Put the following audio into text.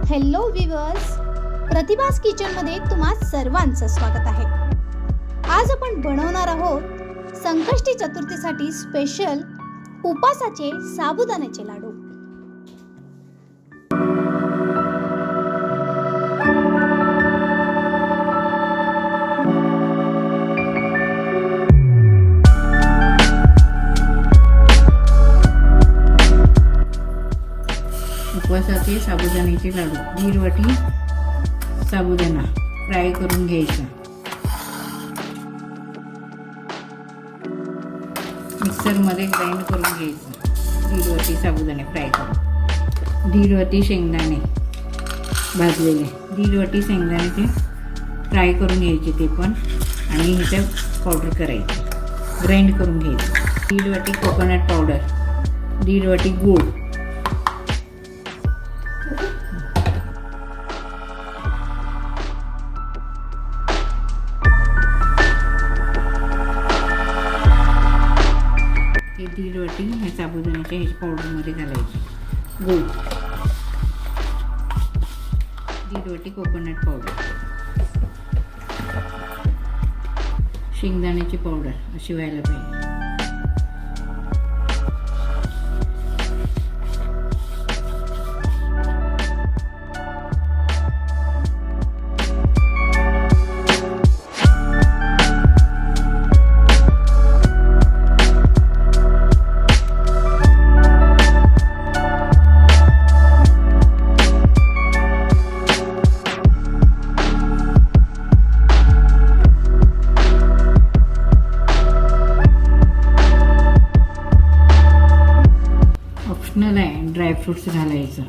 Hello viewers, प्रतिभास किचनमध्ये तुम्हा सर्वांचं स्वागत आहे. आज आपण बनवणार आहोत संकष्टी चतुर्थीसाठी स्पेशल उपासाचे साबुदाण्याचे लाडू. उपवासाचे साबुदाण्याचे लाडू. 1.5 वाटी साबुदाणा फ्राय करून घ्यायचा. मिक्सरमध्ये ग्राइंड करून घ्यायचं. 1.5 वाटी साबुदाणे फ्राय करून. 1.5 वाटी शेंगदाणे भाजलेले. 1.5 वाटी शेंगदाणे ते फ्राय करून घ्यायचे ते पण, आणि ह्याच्यात पावडर करायची, ग्राइंड करून घ्यायचं. 1.5 वाटी कोकोनट पावडर. 1.5 वाटी गूळ. हे 1.5 वाटी ह्या साबुदाण्याच्या ह्याच्या पावडरमध्ये घालायची. गूळ. 1.5 वाटी कोकोनट पावडर. शेंगदाण्याची पावडर अशी व्हायला पाहिजे. ऑप्शनल आहे ड्रायफ्रुट्स घालायचं.